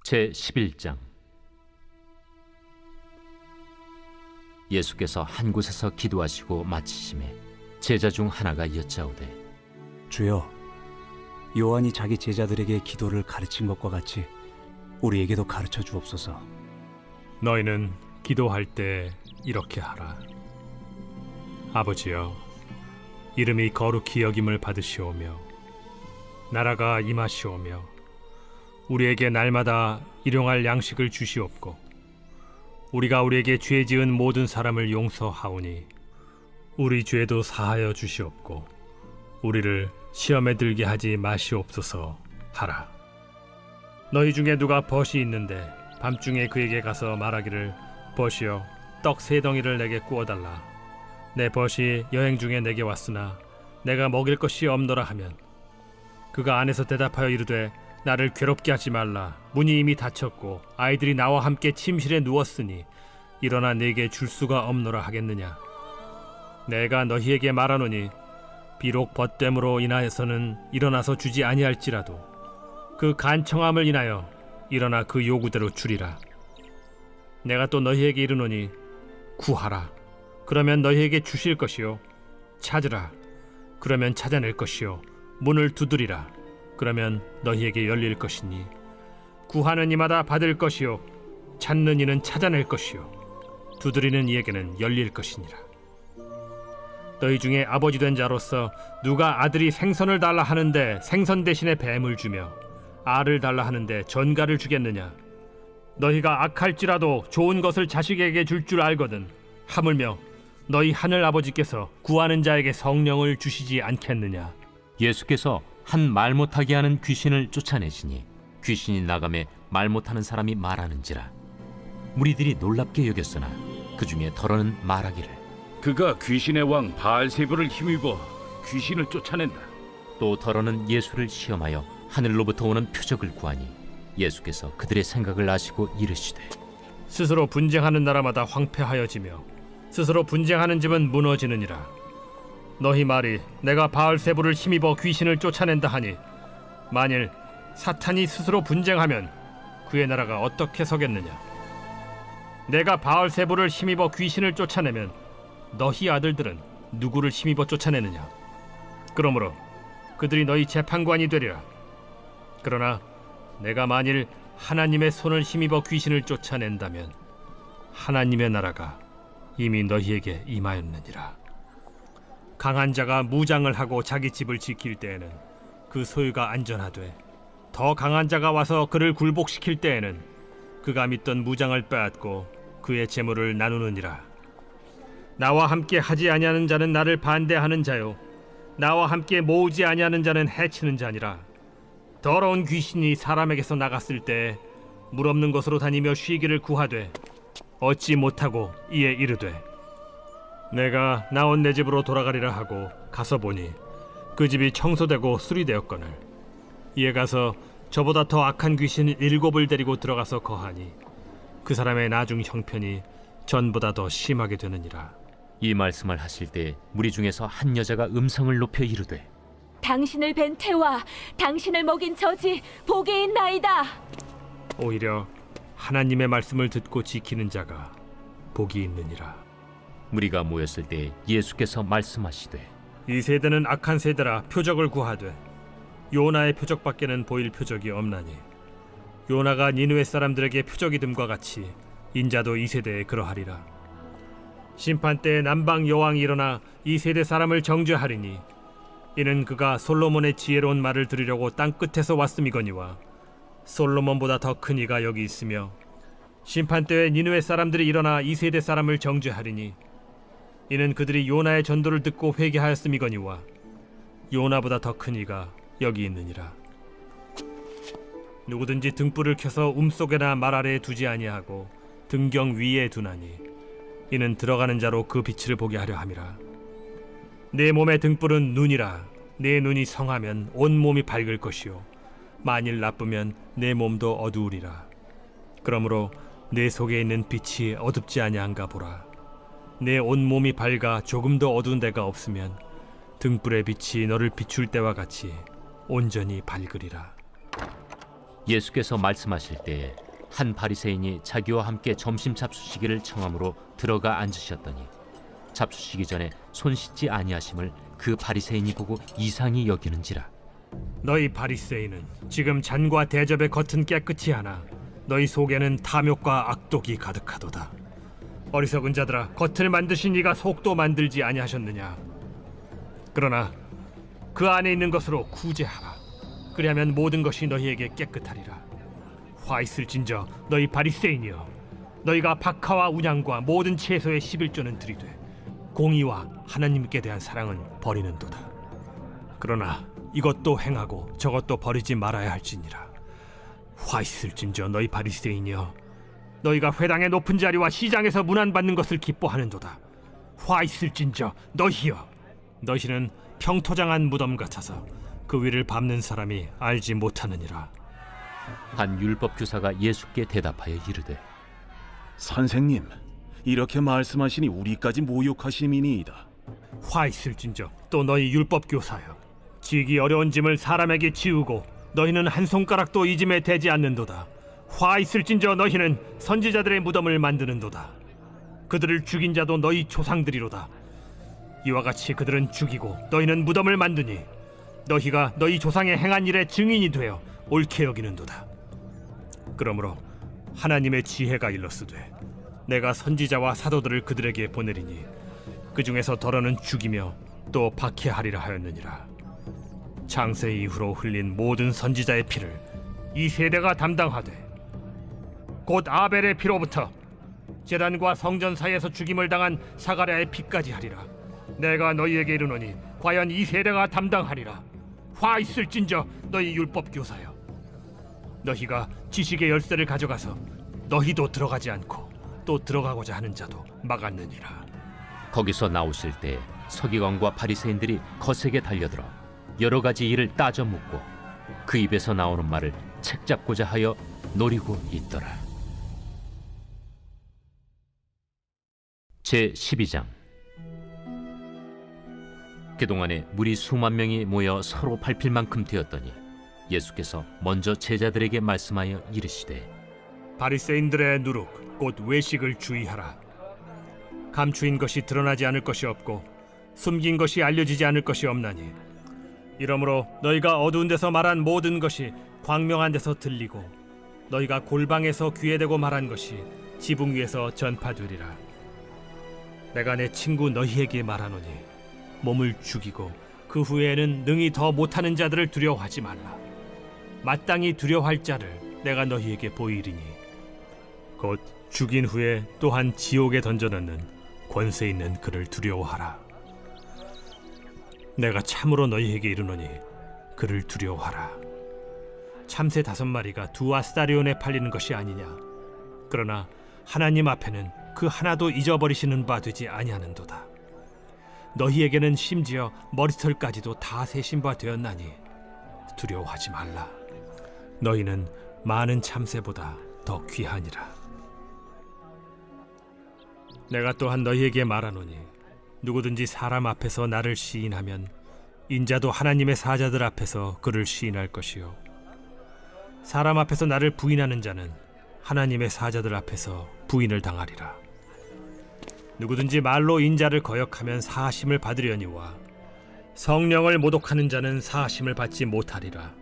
제11장. 예수께서 한 곳에서 기도하시고 마치심에 제자 중 하나가 여짜오되, 주여, 요한이 자기 제자들에게 기도를 가르친 것과 같이 우리에게도 가르쳐 주옵소서. 너희는 기도할 때 이렇게 하라. 아버지여, 이름이 거룩히 여김을 받으시오며 나라가 임하시오며 우리에게 날마다 일용할 양식을 주시옵고 우리가 우리에게 죄 지은 모든 사람을 용서하오니 우리 죄도 사하여 주시옵고 우리를 시험에 들게 하지 마시옵소서 하라. 너희 중에 누가 벗이 있는데 밤중에 그에게 가서 말하기를, 벗이여, 떡 3덩이를 내게 구워달라. 내 벗이 여행 중에 내게 왔으나 내가 먹일 것이 없노라 하면, 그가 안에서 대답하여 이르되, 나를 괴롭게 하지 말라. 문이 이미 닫혔고 아이들이 나와 함께 침실에 누웠으니 일어나 내게 줄 수가 없노라 하겠느냐. 내가 너희에게 말하노니 비록 벗됨으로 인하여서는 일어나서 주지 아니할지라도 그 간청함을 인하여 일어나 그 요구대로 주리라. 내가 또 너희에게 이르노니 구하라, 그러면 너희에게 주실 것이요, 찾으라, 그러면 찾아낼 것이요, 문을 두드리라, 그러면 너희에게 열릴 것이니 구하는 이마다 받을 것이요, 찾는 이는 찾아낼 것이요, 두드리는 이에게는 열릴 것이니라. 너희 중에 아버지 된 자로서 누가 아들이 생선을 달라 하는데 생선 대신에 뱀을 주며 알을 달라 하는데 전갈을 주겠느냐? 너희가 악할지라도 좋은 것을 자식에게 줄 줄 알거든 하물며 너희 하늘 아버지께서 구하는 자에게 성령을 주시지 않겠느냐? 예수께서 한 말 못하게 하는 귀신을 쫓아내시니 귀신이 나가매 말 못하는 사람이 말하는지라. 무리들이 놀랍게 여겼으나 그 중에 더러는 말하기를, 그가 귀신의 왕 바알세불을 힘입어 귀신을 쫓아낸다. 또 더러는 예수를 시험하여 하늘로부터 오는 표적을 구하니 예수께서 그들의 생각을 아시고 이르시되, 스스로 분쟁하는 나라마다 황폐하여지며 스스로 분쟁하는 집은 무너지느니라. 너희 말이 내가 바알세불을 힘입어 귀신을 쫓아낸다 하니 만일 사탄이 스스로 분쟁하면 그의 나라가 어떻게 서겠느냐? 내가 바알세불을 힘입어 귀신을 쫓아내면 너희 아들들은 누구를 힘입어 쫓아내느냐? 그러므로 그들이 너희 재판관이 되리라. 그러나 내가 만일 하나님의 손을 힘입어 귀신을 쫓아낸다면 하나님의 나라가 이미 너희에게 임하였느니라. 강한 자가 무장을 하고 자기 집을 지킬 때에는 그 소유가 안전하되, 더 강한 자가 와서 그를 굴복시킬 때에는 그가 믿던 무장을 빼앗고 그의 재물을 나누느니라. 나와 함께 하지 아니하는 자는 나를 반대하는 자요, 나와 함께 모으지 아니하는 자는 해치는 자니라. 더러운 귀신이 사람에게서 나갔을 때 물 없는 곳으로 다니며 쉬기를 구하되 얻지 못하고 이에 이르되, 내가 나온 내 집으로 돌아가리라 하고 가서 보니 그 집이 청소되고 수리되었거늘 이에 가서 저보다 더 악한 귀신 7을 데리고 들어가서 거하니 그 사람의 나중 형편이 전보다 더 심하게 되느니라. 이 말씀을 하실 때 무리 중에서 한 여자가 음성을 높여 이르되, 당신을 뵌 태와 당신을 먹인 저지 복이 있나이다. 오히려 하나님의 말씀을 듣고 지키는 자가 복이 있느니라. 무리가 모였을 때 예수께서 말씀하시되, 이 세대는 악한 세대라 표적을 구하되 요나의 표적밖에는 보일 표적이 없나니 요나가 니느웨 사람들에게 표적이 됨과 같이 인자도 이 세대에 그러하리라. 심판 때에 남방 여왕이 일어나 이 세대 사람을 정죄하리니 이는 그가 솔로몬의 지혜로운 말을 들으려고 땅 끝에서 왔음이거니와 솔로몬보다 더 큰 이가 여기 있으며, 심판 때에 니느웨 사람들이 일어나 이 세대 사람을 정죄하리니 이는 그들이 요나의 전도를 듣고 회개하였음이거니와 요나보다 더 큰 이가 여기 있느니라. 누구든지 등불을 켜서 움속에나 말 아래에 두지 아니하고 등경 위에 두나니 이는 들어가는 자로 그 빛을 보게 하려 함이라. 내 몸의 등불은 눈이라. 내 눈이 성하면 온 몸이 밝을 것이요 만일 나쁘면 내 몸도 어두우리라. 그러므로 내 속에 있는 빛이 어둡지 아니한가 보라. 내 온몸이 밝아 조금도 어두운 데가 없으면 등불의 빛이 너를 비출 때와 같이 온전히 밝으리라. 예수께서 말씀하실 때에 한 바리새인이 자기와 함께 점심 잡수시기를 청함으로 들어가 앉으셨더니 잡수시기 전에 손 씻지 아니하심을 그 바리새인이 보고 이상히 여기는지라. 너희 바리새인은 지금 잔과 대접의 겉은 깨끗이 하나 너희 속에는 탐욕과 악독이 가득하도다. 어리석은 자들아, 겉을 만드신 이가 속도 만들지 아니하셨느냐? 그러나 그 안에 있는 것으로 구제하라. 그리하면 모든 것이 너희에게 깨끗하리라. 화 있을진저 너희 바리새인이여, 너희가 박하와 운양과 모든 채소의 11조는 들이되 공의와 하나님께 대한 사랑은 버리는도다. 그러나 이것도 행하고 저것도 버리지 말아야 할지니라. 화 있을진저 너희 바리새인이여, 너희가 회당의 높은 자리와 시장에서 문안받는 것을 기뻐하는도다. 화 있을진저 너희여, 너희는 평토장한 무덤 같아서 그 위를 밟는 사람이 알지 못하느니라. 한 율법 교사가 예수께 대답하여 이르되 선생님, 이렇게 말씀하시니 우리까지 모욕하심이니이다. 화 있을진저 또 너희 율법 교사여, 지기 어려운 짐을 사람에게 지우고 너희는 한 손가락도 이 짐에 대지 않는도다. 화 있을진저 너희는 선지자들의 무덤을 만드는도다. 그들을 죽인 자도 너희 조상들이로다. 이와 같이 그들은 죽이고 너희는 무덤을 만드니 너희가 너희 조상의 행한 일의 증인이 되어 옳게 여기는도다. 그러므로 하나님의 지혜가 일렀으되 내가 선지자와 사도들을 그들에게 보내리니 그 중에서 더러는 죽이며 또 박해하리라 하였느니라. 창세 이후로 흘린 모든 선지자의 피를 이 세대가 담당하되 곧 아벨의 피로부터 제단과 성전 사이에서 죽임을 당한 사가랴의 피까지 하리라. 내가 너희에게 이르노니 과연 이 세대가 담당하리라. 화 있을진저 너희 율법 교사여, 너희가 지식의 열쇠를 가져가서 너희도 들어가지 않고 또 들어가고자 하는 자도 막았느니라. 거기서 나오실 때 서기관과 바리새인들이 거세게 달려들어 여러 가지 일을 따져 묻고 그 입에서 나오는 말을 책잡고자 하여 노리고 있더라. 제 12장. 그동안에 무리 수만 명이 모여 서로 밟힐 만큼 되었더니 예수께서 먼저 제자들에게 말씀하여 이르시되 바리새인들의 누룩 곧 외식을 주의하라. 감추인 것이 드러나지 않을 것이 없고 숨긴 것이 알려지지 않을 것이 없나니 이러므로 너희가 어두운 데서 말한 모든 것이 광명한 데서 들리고 너희가 골방에서 귀에 대고 말한 것이 지붕 위에서 전파되리라. 내가 내 친구 너희에게 말하노니 몸을 죽이고 그 후에는 능히 더 못하는 자들을 두려워하지 말라. 마땅히 두려워할 자를 내가 너희에게 보이리니 곧 죽인 후에 또한 지옥에 던져넣는 권세 있는 그를 두려워하라. 내가 참으로 너희에게 이르노니 그를 두려워하라. 참새 5마리가 2아스타리온에 팔리는 것이 아니냐? 그러나 하나님 앞에는 그 하나도 잊어버리시는 바 되지 아니하는도다. 너희에게는 심지어 머리털까지도 다 세신 바 되었나니 두려워하지 말라. 너희는 많은 참새보다 더 귀하니라. 내가 또한 너희에게 말하노니 누구든지 사람 앞에서 나를 시인하면 인자도 하나님의 사자들 앞에서 그를 시인할 것이요 사람 앞에서 나를 부인하는 자는 하나님의 사자들 앞에서 부인을 당하리라. 누구든지 말로 인자를 거역하면 사하심을 받으려니와 성령을 모독하는 자는 사하심을 받지 못하리라.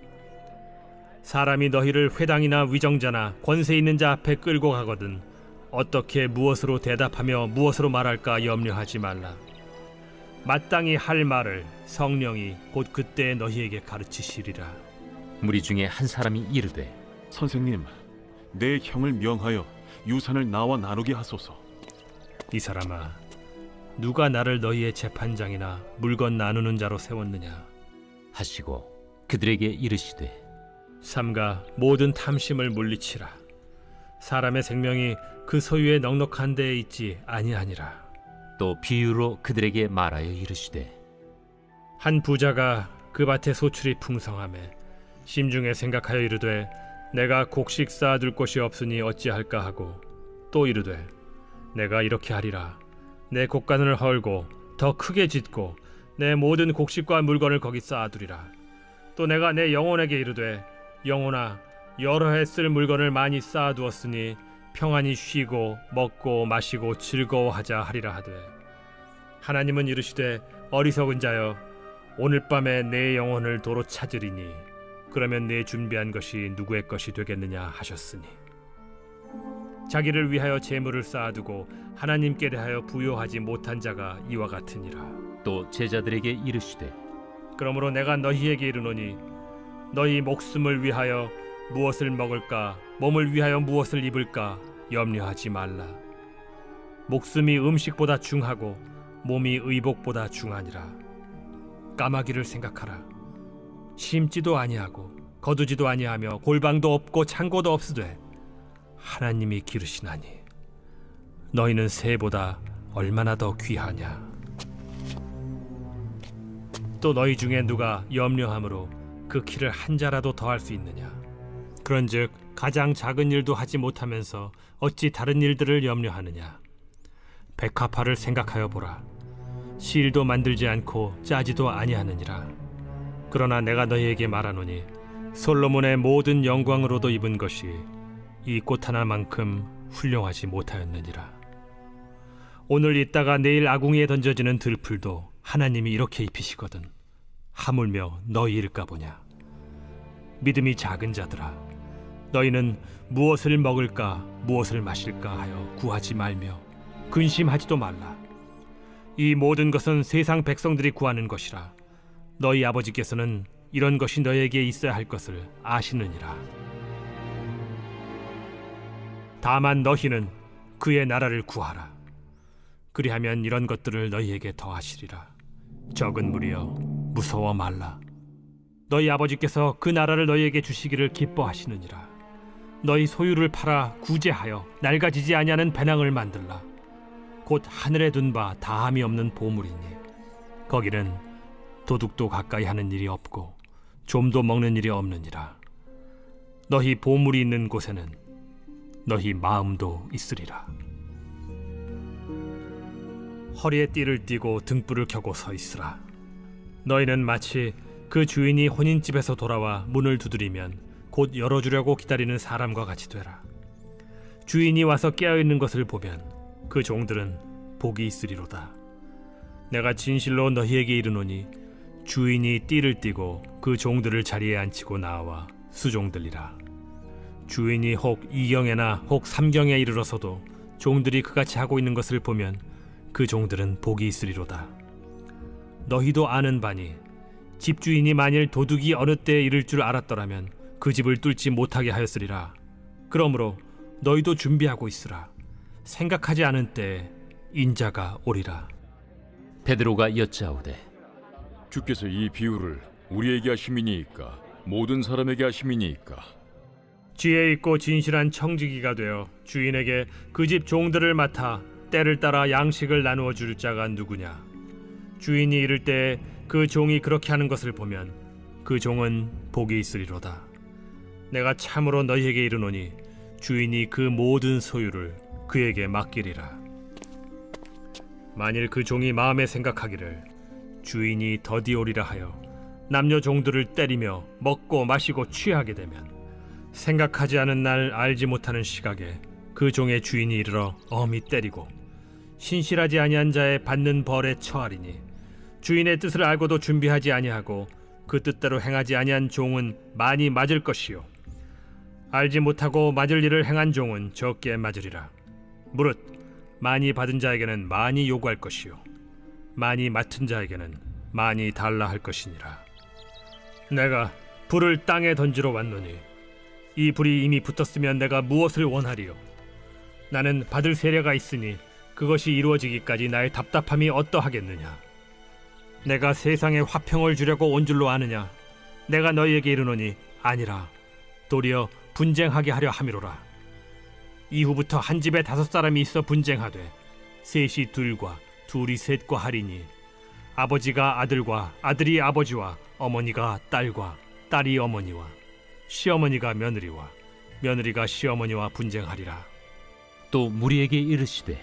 사람이 너희를 회당이나 위정자나 권세 있는 자 앞에 끌고 가거든 어떻게 무엇으로 대답하며 무엇으로 말할까 염려하지 말라. 마땅히 할 말을 성령이 곧 그때 너희에게 가르치시리라. 무리 중에 한 사람이 이르되 선생님, 내 형을 명하여 유산을 나와 나누게 하소서. 이 사람아, 누가 나를 너희의 재판장이나 물건 나누는 자로 세웠느냐? 하시고 그들에게 이르시되 삼가 모든 탐심을 물리치라. 사람의 생명이 그 소유의 넉넉한 데에 있지 아니하니라. 또 비유로 그들에게 말하여 이르시되 한 부자가 그 밭에 소출이 풍성하매 심중에 생각하여 이르되 내가 곡식 쌓아둘 곳이 없으니 어찌할까 하고 또 이르되 내가 이렇게 하리라. 내 곡간을 헐고 더 크게 짓고 내 모든 곡식과 물건을 거기 쌓아두리라. 또 내가 내 영혼에게 이르되 영혼아 여러 해 쓸 물건을 많이 쌓아두었으니 평안히 쉬고 먹고 마시고 즐거워하자 하리라 하되, 하나님은 이르시되 어리석은 자여, 오늘 밤에 내 영혼을 도로 찾으리니 그러면 내 준비한 것이 누구의 것이 되겠느냐 하셨으니, 자기를 위하여 재물을 쌓아두고 하나님께 대하여 부요하지 못한 자가 이와 같으니라. 또 제자들에게 이르시되 그러므로 내가 너희에게 이르노니 너희 목숨을 위하여 무엇을 먹을까, 몸을 위하여 무엇을 입을까 염려하지 말라. 목숨이 음식보다 중하고 몸이 의복보다 중하니라. 까마귀를 생각하라. 심지도 아니하고 거두지도 아니하며 골방도 없고 창고도 없으되 하나님이 기르시나니 너희는 새보다 얼마나 더 귀하냐. 또 너희 중에 누가 염려함으로 그 키를 한 자라도 더할 수 있느냐. 그런즉 가장 작은 일도 하지 못하면서 어찌 다른 일들을 염려하느냐. 백합화를 생각하여 보라. 실도 만들지 않고 짜지도 아니하느니라. 그러나 내가 너희에게 말하노니 솔로몬의 모든 영광으로도 입은 것이 이 꽃 하나만큼 훌륭하지 못하였느니라. 오늘 있다가 내일 아궁이에 던져지는 들풀도 하나님이 이렇게 입히시거든 하물며 너희일까 보냐. 믿음이 작은 자들아, 너희는 무엇을 먹을까 무엇을 마실까 하여 구하지 말며 근심하지도 말라. 이 모든 것은 세상 백성들이 구하는 것이라. 너희 아버지께서는 이런 것이 너희에게 있어야 할 것을 아시느니라. 다만 너희는 그의 나라를 구하라. 그리하면 이런 것들을 너희에게 더하시리라. 적은 무리여, 무서워 말라. 너희 아버지께서 그 나라를 너희에게 주시기를 기뻐하시느니라. 너희 소유를 팔아 구제하여 낡아지지 아니하는 배낭을 만들라. 곧 하늘에 둔 바 다함이 없는 보물이니 거기는 도둑도 가까이 하는 일이 없고 좀도 먹는 일이 없느니라. 너희 보물이 있는 곳에는 너희 마음도 있으리라. 허리에 띠를 띠고 등불을 켜고 서 있으라. 너희는 마치 그 주인이 혼인집에서 돌아와 문을 두드리면 곧 열어주려고 기다리는 사람과 같이 되라. 주인이 와서 깨어있는 것을 보면 그 종들은 복이 있으리로다. 내가 진실로 너희에게 이르노니 주인이 띠를 띠고 그 종들을 자리에 앉히고 나와 수종들리라. 주인이 혹 2경에나 혹 3경에 이르러서도 종들이 그같이 하고 있는 것을 보면 그 종들은 복이 있으리로다. 너희도 아는 바니 집주인이 만일 도둑이 어느 때에 이를 줄 알았더라면 그 집을 뚫지 못하게 하였으리라. 그러므로 너희도 준비하고 있으라. 생각하지 않은 때에 인자가 오리라. 베드로가 여짜오되 주께서 이 비유를 우리에게 하심이니이까 모든 사람에게 하심이니이까? 지혜 있고 진실한 청지기가 되어 주인에게 그 집 종들을 맡아 때를 따라 양식을 나누어 줄 자가 누구냐. 주인이 이를 때에 그 종이 그렇게 하는 것을 보면 그 종은 복이 있으리로다. 내가 참으로 너희에게 이르노니 주인이 그 모든 소유를 그에게 맡기리라. 만일 그 종이 마음에 생각하기를 주인이 더디 오리라 하여 남녀 종들을 때리며 먹고 마시고 취하게 되면 생각하지 않은 날 알지 못하는 시각에 그 종의 주인이 이르러 엄히 때리고 신실하지 아니한 자의 받는 벌에 처하리니, 주인의 뜻을 알고도 준비하지 아니하고 그 뜻대로 행하지 아니한 종은 많이 맞을 것이요 알지 못하고 맞을 일을 행한 종은 적게 맞으리라. 무릇 많이 받은 자에게는 많이 요구할 것이요 많이 맡은 자에게는 많이 달라 할 것이니라. 내가 불을 땅에 던지러 왔노니 이 불이 이미 붙었으면 내가 무엇을 원하리요. 나는 받을 세례가 있으니 그것이 이루어지기까지 나의 답답함이 어떠하겠느냐. 내가 세상에 화평을 주려고 온 줄로 아느냐. 내가 너희에게 이르노니 아니라 도리어 분쟁하게 하려 함이로라. 이후부터 한 집에 5사람이 있어 분쟁하되 셋이 둘과 둘이 셋과 하리니 아버지가 아들과 아들이 아버지와 어머니가 딸과 딸이 어머니와 시어머니가 며느리와 며느리가 시어머니와 분쟁하리라. 또 무리에게 이르시되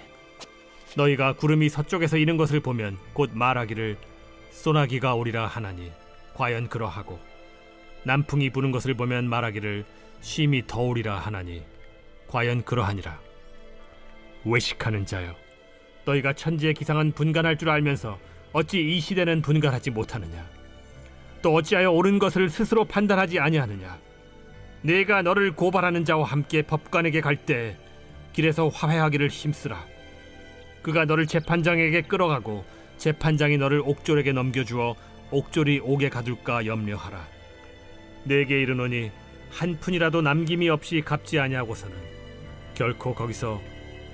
너희가 구름이 서쪽에서 이는 것을 보면 곧 말하기를 소나기가 오리라 하나니 과연 그러하고, 남풍이 부는 것을 보면 말하기를 심히 더우리라 하나니 과연 그러하니라. 외식하는 자여, 너희가 천지의 기상은 분간할 줄 알면서 어찌 이 시대는 분간하지 못하느냐? 또 어찌하여 옳은 것을 스스로 판단하지 아니하느냐? 내가 너를 고발하는 자와 함께 법관에게 갈 때 길에서 화해하기를 힘쓰라. 그가 너를 재판장에게 끌어가고 재판장이 너를 옥졸에게 넘겨주어 옥졸이 옥에 가둘까 염려하라. 내게 이르노니 한 푼이라도 남김이 없이 갚지 아니하고서는 결코 거기서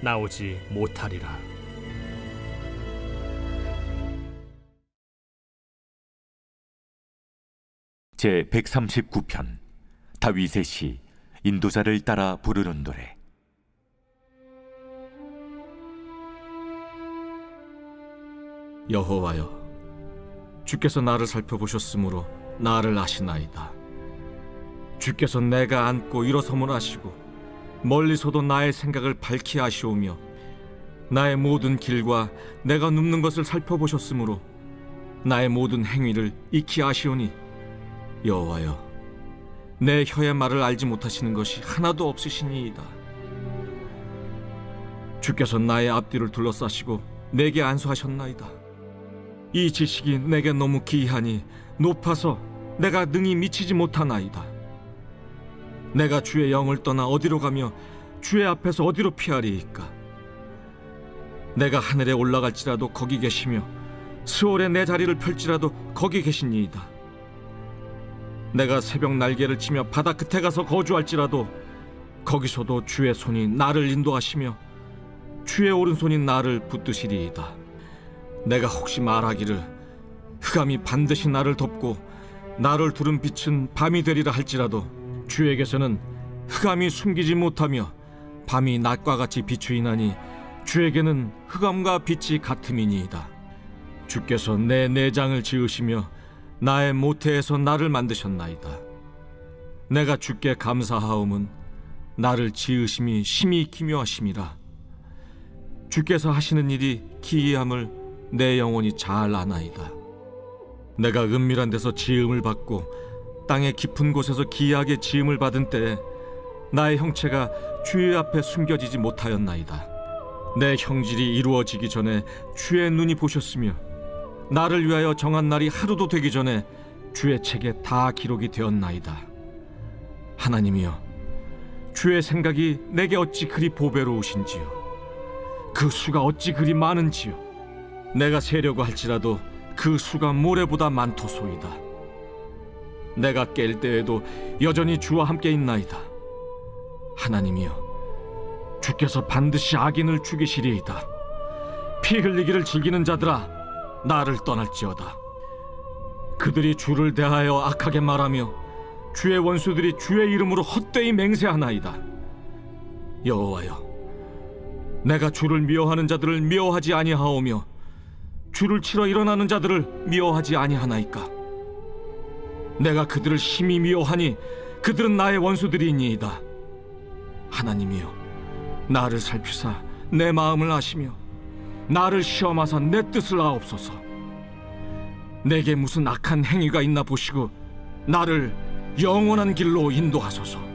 나오지 못하리라. 제 139편 다윗의 시 인도자를 따라 부르는 노래. 여호와여, 주께서 나를 살펴보셨으므로 나를 아시나이다. 주께서 내가 앉고 일어섬을 아시고 멀리서도 나의 생각을 밝히 아시오며 나의 모든 길과 내가 눕는 것을 살펴보셨으므로 나의 모든 행위를 익히 아시오니 여호와여, 내 혀의 말을 알지 못하시는 것이 하나도 없으시니이다. 주께서 나의 앞뒤를 둘러싸시고 내게 안수하셨나이다. 이 지식이 내게 너무 기이하니 높아서 내가 능히 미치지 못하나이다. 내가 주의 영을 떠나 어디로 가며 주의 앞에서 어디로 피하리이까? 내가 하늘에 올라갈지라도 거기 계시며 스올에 내 자리를 펼지라도 거기 계시니이다. 내가 새벽 날개를 치며 바다 끝에 가서 거주할지라도 거기서도 주의 손이 나를 인도하시며 주의 오른손이 나를 붙드시리이다. 내가 혹시 말하기를 흑암이 반드시 나를 덮고 나를 두른 빛은 밤이 되리라 할지라도 주에게서는 흑암이 숨기지 못하며 밤이 낮과 같이 비추이나니 주에게는 흑암과 빛이 같음이니이다. 주께서 내 내장을 지으시며 나의 모태에서 나를 만드셨나이다. 내가 주께 감사하옴은 나를 지으심이 심히 기묘하심이라. 주께서 하시는 일이 기이함을 내 영혼이 잘 아나이다. 내가 은밀한 데서 지음을 받고 땅의 깊은 곳에서 기이하게 지음을 받은 때에 나의 형체가 주의 앞에 숨겨지지 못하였나이다. 내 형질이 이루어지기 전에 주의 눈이 보셨으며 나를 위하여 정한 날이 하루도 되기 전에 주의 책에 다 기록이 되었나이다. 하나님이여, 주의 생각이 내게 어찌 그리 보배로우신지요. 그 수가 어찌 그리 많은지요. 내가 세려고 할지라도 그 수가 모래보다 많도소이다. 내가 깰 때에도 여전히 주와 함께 있나이다. 하나님이여, 주께서 반드시 악인을 죽이시리이다. 피 흘리기를 즐기는 자들아, 나를 떠날지어다. 그들이 주를 대하여 악하게 말하며 주의 원수들이 주의 이름으로 헛되이 맹세하나이다. 여호와여, 내가 주를 미워하는 자들을 미워하지 아니하오며 주를 치러 일어나는 자들을 미워하지 아니하나이까? 내가 그들을 심히 미워하니 그들은 나의 원수들이니이다. 하나님이여, 나를 살피사 내 마음을 아시며 나를 시험하사 내 뜻을 아옵소서. 내게 무슨 악한 행위가 있나 보시고 나를 영원한 길로 인도하소서.